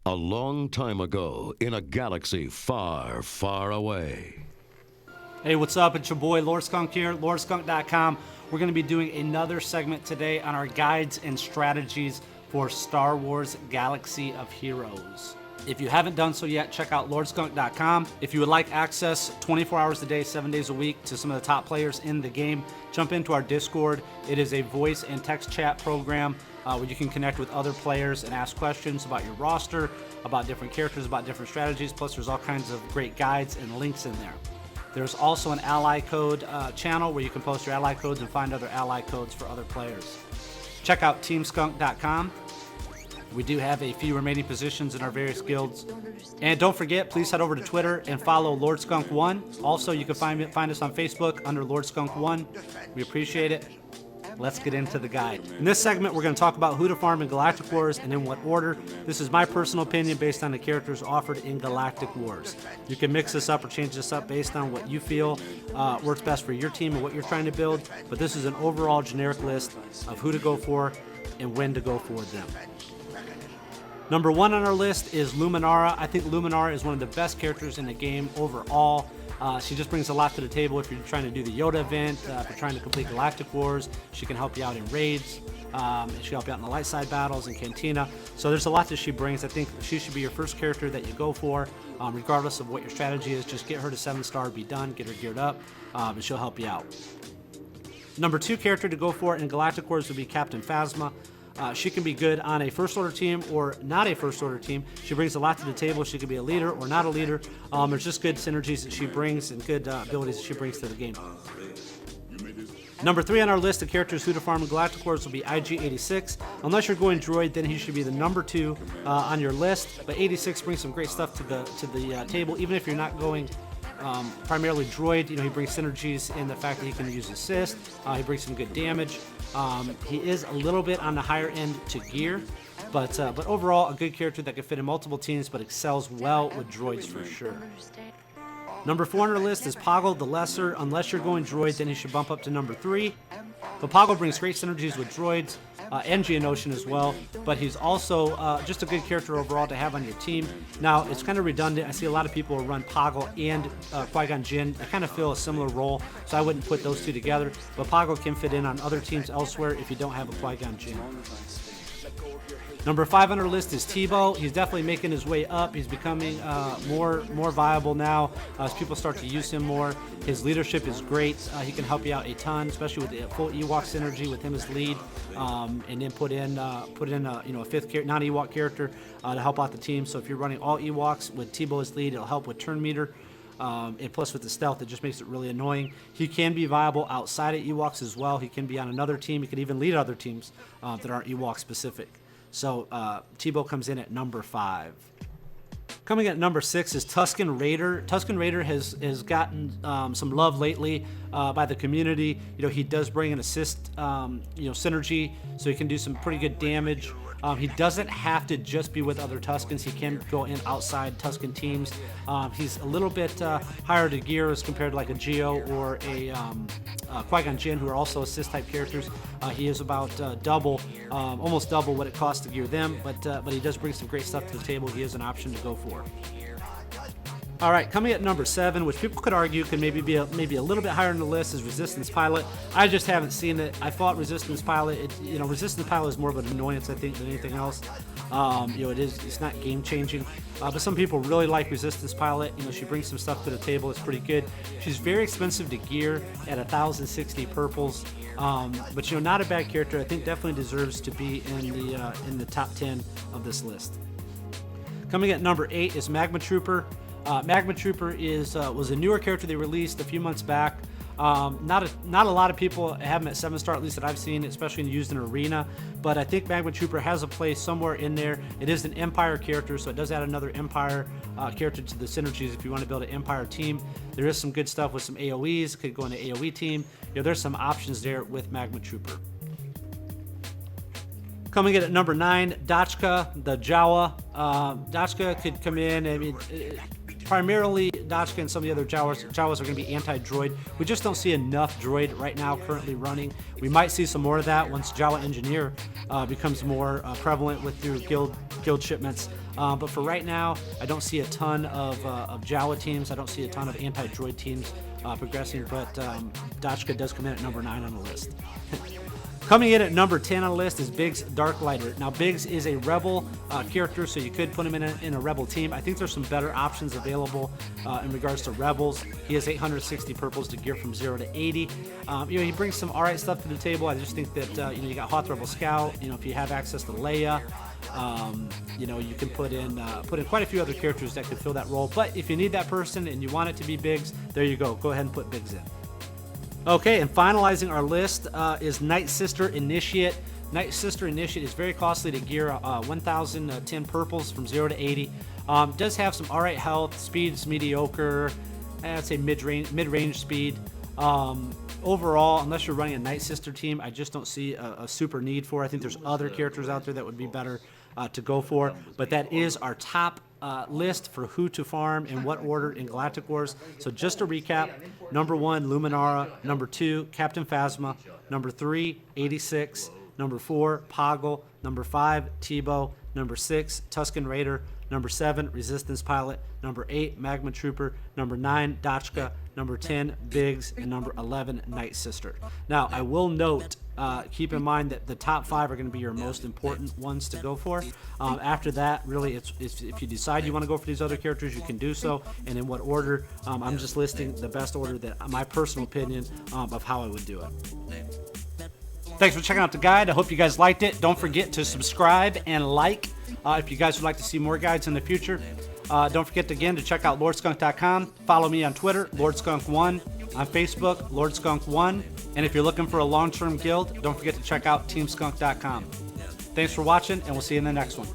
A long time ago, in a galaxy far, far away. Hey, what's up? It's your boy Lord Skunk here, lordskunk.com. We're going to be doing another segment today on our guides and strategies for Star Wars Galaxy of Heroes. If you haven't done so yet, check out lordskunk.com. If you would like access 24 hours a day, 7 days a week to some of the top players in the game, jump into our Discord. It is a voice and text chat program where you can connect with other players and ask questions about your roster, about different characters, about different strategies. Plus, there's all kinds of great guides and links in there. There's also an ally code channel where you can post your ally codes and find other ally codes for other players. Check out teamskunk.com. We do have a few remaining positions in our various guilds. And don't forget, please head over to Twitter and follow LordSkunk1. Also, you can find us on Facebook under LordSkunk1. We appreciate it. Let's get into the guide. In this segment, we're going to talk about who to farm in Galactic Wars and in what order. This is my personal opinion based on the characters offered in Galactic Wars. You can mix this up or change this up based on what you feel works best for your team and what you're trying to build. But this is an overall generic list of who to go for and when to go for them. Number 1 on our list is Luminara. I think Luminara is one of the best characters in the game overall. She just brings a lot to the table if you're trying to do the Yoda event, if you're trying to complete Galactic Wars. She can help you out in raids, and she can help you out in the light side battles and Cantina. So there's a lot that she brings. I think she should be your first character that you go for, regardless of what your strategy is. Just get her to 7-star, be done, get her geared up, and she'll help you out. Number 2 character to go for in Galactic Wars would be Captain Phasma. She can be good on a first order team or not a first order team. She brings a lot to the table. She can be a leader or not a leader. There's just good synergies that she brings and good abilities that she brings to the game. Number 3 on our list of characters who to farm in Galactic Wars will be IG-86. Unless you're going droid, then he should be the number 2 on your list. But 86 brings some great stuff to the table, even if you're not going primarily droid. You know, he brings synergies in the fact that he can use assist. He brings some good damage. He is a little bit on the higher end to gear, but overall a good character that can fit in multiple teams, but excels well with droids for sure. Number 4 on our list is Pogo the Lesser. Unless you're going droid, then he should bump up to number 3. But Pogo brings great synergies with droids and Geonosian as well, but he's also just a good character overall to have on your team. Now, it's kind of redundant. I see a lot of people run Pogo and Qui-Gon Jinn. They kind of fill a similar role, so I wouldn't put those two together. But Pogo can fit in on other teams elsewhere if you don't have a Qui-Gon Jinn. Number 5 on our list is Tebow. He's definitely making his way up. He's becoming more viable now as people start to use him more. His leadership is great. He can help you out a ton, especially with the full Ewok synergy with him as lead, and then put in a 5th non-Ewok character to help out the team. So if you're running all Ewoks with Tebow as lead, it'll help with turn meter. And plus with the stealth, it just makes it really annoying. He can be viable outside of Ewoks as well. He can be on another team. He can even lead other teams that aren't Ewok specific. So Tebow comes in at number 5. Coming at number 6 is Tuscan Raider. Tuscan Raider has gotten some love lately by the community. You know, he does bring an assist, synergy, so he can do some pretty good damage. He doesn't have to just be with other Tuscans. He can go in outside Tuscan teams. He's a little bit higher to gear as compared to like a Geo or a Qui-Gon Jinn, who are also assist-type characters. He is about almost double what it costs to gear them, but he does bring some great stuff to the table. He is an option to go for. All right, coming at number 7, which people could argue could maybe be a little bit higher on the list, is Resistance Pilot. I just haven't seen it. I fought Resistance Pilot. Resistance Pilot is more of an annoyance, I think, than anything else. It's not game changing, but some people really like Resistance Pilot. You know, she brings some stuff to the table. It's pretty good. She's very expensive to gear at 1,060 purples, but not a bad character. I think definitely deserves to be in the top 10 of this list. Coming at number 8 is Magma Trooper. Magma Trooper was a newer character they released a few months back. Not a lot of people have him at 7-star, at least that I've seen, especially used in Arena. But I think Magma Trooper has a place somewhere in there. It is an Empire character, so it does add another Empire character to the synergies if you want to build an Empire team. There is some good stuff with some AoEs. Could go in an AoE team. There's some options there with Magma Trooper. Coming in at number 9, Dashka, the Jawa. Dashka could come in. I mean, primarily Dashka and some of the other Jawas are going to be anti-droid. We just don't see enough droid right now currently running. We might see some more of that once Jawa Engineer becomes more prevalent with your guild guild shipments. But for right now, I don't see a ton of Jawa teams. I don't see a ton of anti-droid teams progressing, but Dashka does come in at number 9 on the list. Coming in at number 10 on the list is Biggs Darklighter. Now, Biggs is a Rebel character, so you could put him in a Rebel team. I think there's some better options available in regards to Rebels. He has 860 purples to gear from 0 to 80. He brings some alright stuff to the table. I just think that you got Hoth Rebel Scout. If you have access to Leia, you can put in quite a few other characters that could fill that role. But if you need that person and you want it to be Biggs, there you go. Go ahead and put Biggs in. Okay, and finalizing our list is Nightsister Initiate. Nightsister Initiate is very costly to gear, 1,010 purples from 0 to 80. Does have some alright health, speed's mediocre, I'd say mid-range speed. Overall, unless you're running a Nightsister team, I just don't see a super need for. I think there's other characters out there that would be better to go for, but that is our top list for who to farm in what order in Galactic Wars. So just to recap, number 1, Luminara. Number 2, Captain Phasma. Number 3, 86. Number 4, Pogo. Number 5, Tebow. Number 6, Tuscan Raider. Number 7, Resistance Pilot. Number 8, Magma Trooper. Number 9, Dashka. Number 10, Biggs. And number 11, Nightsister. Now, I will note, keep in mind that the top 5 are going to be your most important ones to go for. After that, really, it's if you decide you want to go for these other characters, you can do so. And in what order, I'm just listing the best order that my personal opinion of how I would do it. Thanks for checking out the guide. I hope you guys liked it. Don't forget to subscribe and like if you guys would like to see more guides in the future. Don't forget again to check out LordSkunk.com. Follow me on Twitter, LordSkunk1. On Facebook, LordSkunk1. And if you're looking for a long-term guild, don't forget to check out TeamSkunk.com. Thanks for watching, and we'll see you in the next one.